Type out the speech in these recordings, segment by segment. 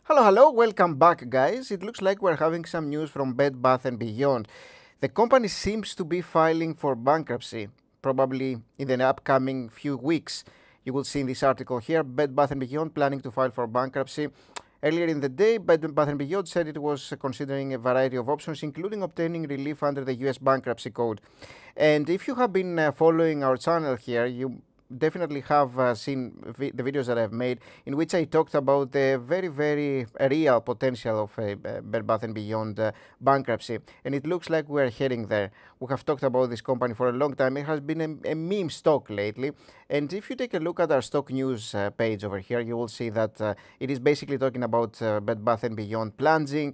Hello, welcome back, guys. It looks like we're having some news from Bed Bath & Beyond. The company seems to be filing for bankruptcy, probably in the upcoming few weeks. You will see in this article here, Bed Bath & Beyond planning to file for bankruptcy. Earlier in the day, Bed Bath & Beyond said it was considering a variety of options, including obtaining relief under the US Bankruptcy Code. And if you have been following our channel here, you definitely have seen the videos that I've made in which I talked about the very real potential of a Bed Bath & Beyond bankruptcy, and it looks like we're heading there. We have talked about this company for a long time. It has been a meme stock lately, and if you take a look at our stock news page over here, you will see that it is basically talking about Bed Bath & Beyond planning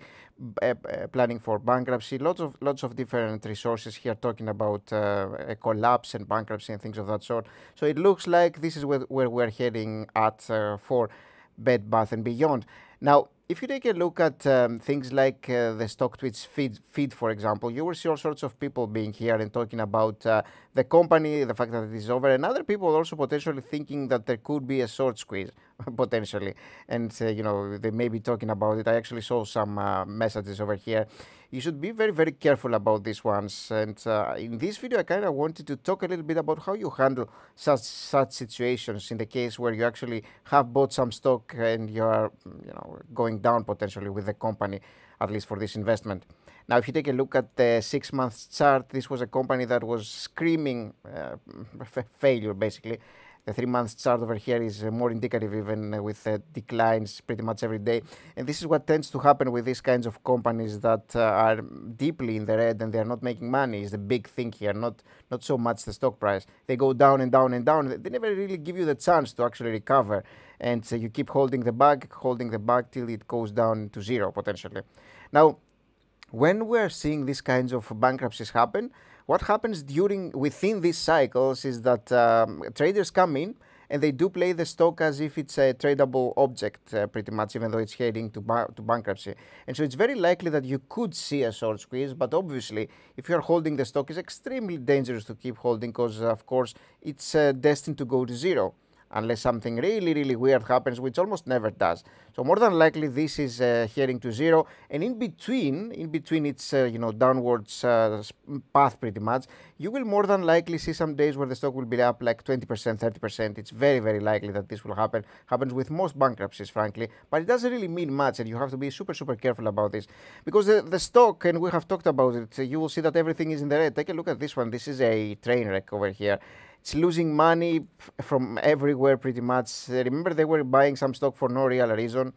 for bankruptcy. Lots of different resources here talking about a collapse and bankruptcy and things of that sort. So it looks like this is where we're heading at for Bed Bath & Beyond. Now, if you take a look at things like the stock tweets feed, for example, you will see all sorts of people being here and talking about the company, the fact that it is over, and other people also potentially thinking that there could be a short squeeze, potentially. And, they may be talking about it. I actually saw some messages over here. You should be very careful about these ones. And in this video, I kind of wanted to talk a little bit about how you handle such situations in the case where you actually have bought some stock and you are, going down potentially with the company, at least for this investment. Now, if you take a look at the 6 months chart, this was a company that was screaming failure, basically. The 3 months chart over here is more indicative, even with declines pretty much every day. And this is what tends to happen with these kinds of companies that are deeply in the red and they're not making money. Is the big thing here, not so much the stock price. They go down and down and down. They never really give you the chance to actually recover. And you keep holding the bag till it goes down to zero, potentially. Now, when we're seeing these kinds of bankruptcies happen, what happens within these cycles is that traders come in and they do play the stock as if it's a tradable object, pretty much, even though it's heading to bankruptcy. And so it's very likely that you could see a short squeeze, but obviously, if you're holding the stock, it's extremely dangerous to keep holding because, of course, it's destined to go to zero. Unless something really weird happens, which almost never does. So more than likely, this is heading to zero, and in between its downwards path, pretty much, you will more than likely see some days where the stock will be up like 20%, 30%. It's very likely that this will happen. Happens with most bankruptcies, frankly, but it doesn't really mean much, and you have to be super careful about this because the stock, and we have talked about it. You will see that everything is in the red. Take a look at this one. This is a train wreck over here. It's losing money from everywhere, pretty much. Remember, they were buying some stock for no real reason.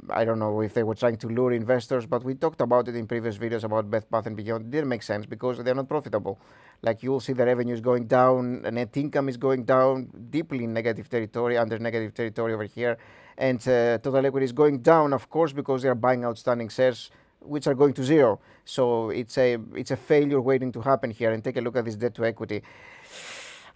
I don't know if they were trying to lure investors, but we talked about it in previous videos about Bed Bath & Beyond. It didn't make sense because they're not profitable. Like, you'll see the revenue is going down, net income is going down, deeply in negative territory, under negative territory over here. And total equity is going down, of course, because they're buying outstanding shares, which are going to zero. So it's a failure waiting to happen here. And take a look at this debt to equity.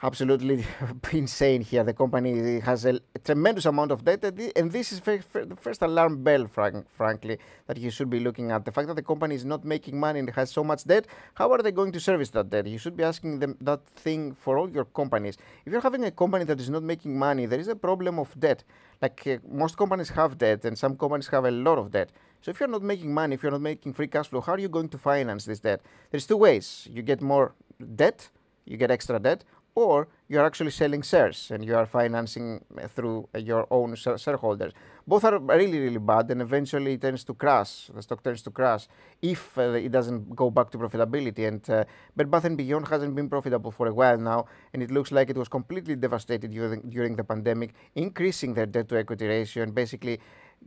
Absolutely insane here. The company has a tremendous amount of debt, and this is the first alarm bell, frankly, that you should be looking at. The fact that the company is not making money and has so much debt, how are they going to service that debt? You should be asking them that thing for all your companies. If you're having a company that is not making money, there is a problem of debt. Like most companies have debt, and some companies have a lot of debt. So if you're not making money, if you're not making free cash flow, how are you going to finance this debt? There's two ways. You get more debt, you get extra debt, or you're actually selling shares and you are financing through your own shareholders. Both are really bad, and eventually it tends to crash. The stock tends to crash if it doesn't go back to profitability. And Bed Bath & Beyond hasn't been profitable for a while now, and it looks like it was completely devastated during the pandemic, increasing their debt to equity ratio and basically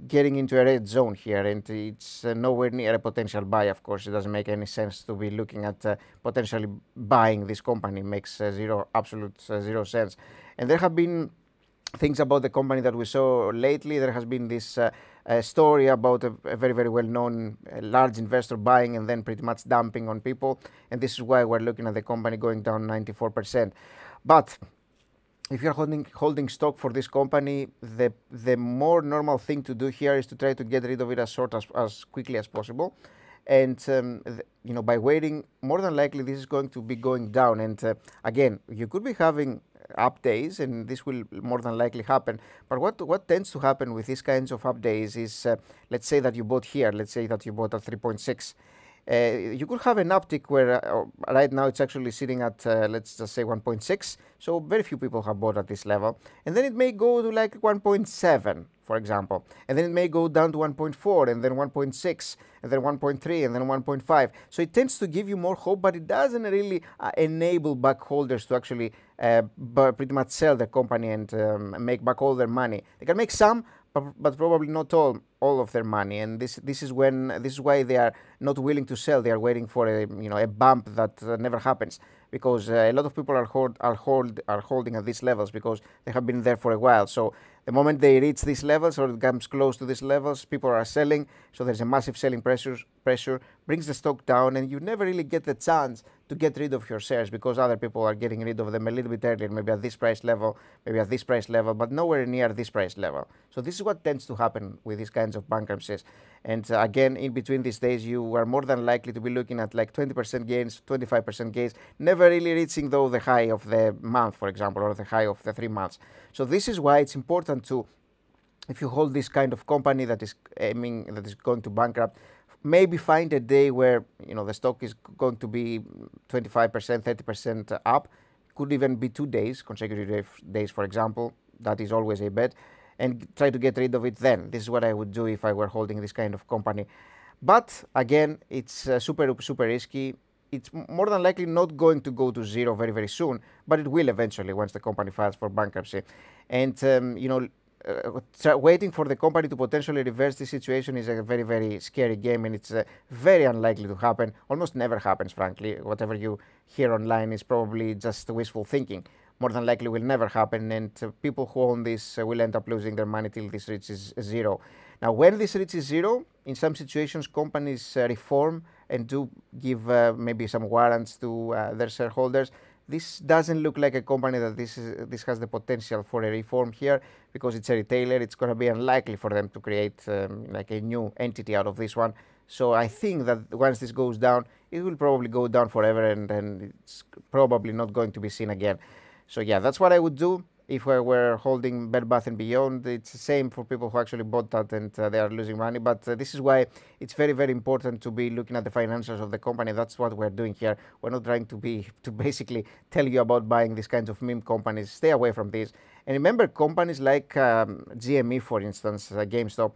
getting into a red zone here, and it's nowhere near a potential buy. Of course, it doesn't make any sense to be looking at potentially buying this company. It makes absolute zero sense. And there have been things about the company that we saw lately. There has been this story about a very well-known large investor buying and then pretty much dumping on people, and this is why we're looking at the company going down 94%. But if you're holding stock for this company, the more normal thing to do here is to try to get rid of it as quickly as possible. And by waiting, more than likely this is going to be going down. And again, you could be having up days, and this will more than likely happen. But what tends to happen with these kinds of up days is, let's say that you bought here, let's say that you bought at 3.6. You could have an uptick where right now it's actually sitting at, let's just say 1.6. So very few people have bought at this level. And then it may go to like 1.7, for example. And then it may go down to 1.4, and then 1.6, and then 1.3, and then 1.5. So it tends to give you more hope, but it doesn't really enable back holders to actually pretty much sell the company and make back all their money. They can make some, but probably not all of their money, and this is why they are not willing to sell. They are waiting for a bump that never happens, because a lot of people are holding at these levels because they have been there for a while. So the moment they reach these levels or it comes close to these levels, people are selling. So there's a massive selling pressure brings the stock down, and you never really get the chance to get rid of your shares because other people are getting rid of them a little bit earlier, maybe at this price level, maybe at this price level, but nowhere near this price level. So this is what tends to happen with these kinds of bankruptcies. And again, in between these days, you are more than likely to be looking at like 20% gains, 25% gains, never really reaching though the high of the month, for example, or the high of the 3 months. So this is why it's important to, if you hold this kind of company that is going to bankrupt, maybe find a day where the stock is going to be 25%, 30% up. Could even be 2 days, consecutive days, for example. That is always a bet, and try to get rid of it then. This is what I would do if I were holding this kind of company. But again, it's super risky. It's more than likely not going to go to zero very, very soon, but it will eventually once the company files for bankruptcy. And waiting for the company to potentially reverse the situation is a very, very scary game, and it's very unlikely to happen. Almost never happens, frankly. Whatever you hear online is probably just wishful thinking. More than likely will never happen, and people who own this will end up losing their money till this reaches zero. Now, when this reaches zero, in some situations, companies reform and do give maybe some warrants to their shareholders. This doesn't look like a company that this has the potential for a reform here, because it's a retailer. It's going to be unlikely for them to create like a new entity out of this one. So I think that once this goes down, it will probably go down forever, and it's probably not going to be seen again. So yeah, that's what I would do if I were holding Bed Bath & Beyond. It's the same for people who actually bought that and they are losing money. But this is why it's very, very important to be looking at the financials of the company. That's what we're doing here. We're not trying to basically tell you about buying these kinds of meme companies. Stay away from these. And remember, companies like GME, for instance, GameStop,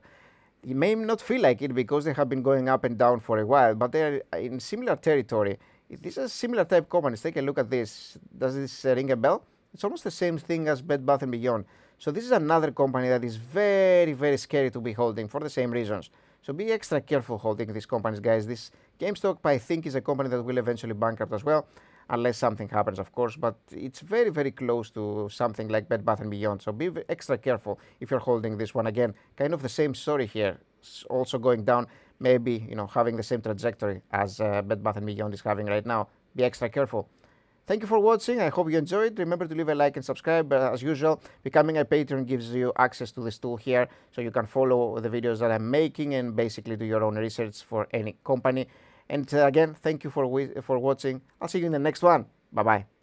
you may not feel like it because they have been going up and down for a while, but they're in similar territory. These are similar type companies. Take a look at this. Does this ring a bell? It's almost the same thing as Bed Bath & Beyond. So this is another company that is very, very scary to be holding for the same reasons. So be extra careful holding these companies, guys. This GameStop, I think, is a company that will eventually bankrupt as well, unless something happens, of course. But it's very, very close to something like Bed Bath & Beyond. So be extra careful if you're holding this one. Again, kind of the same story here. It's also going down, maybe having the same trajectory as Bed Bath & Beyond is having right now. Be extra careful. Thank you for watching. I hope you enjoyed. Remember to leave a like and subscribe. As usual, becoming a patron gives you access to this tool here, so you can follow the videos that I'm making and basically do your own research for any company. And again, thank you for watching. I'll see you in the next one. Bye-bye.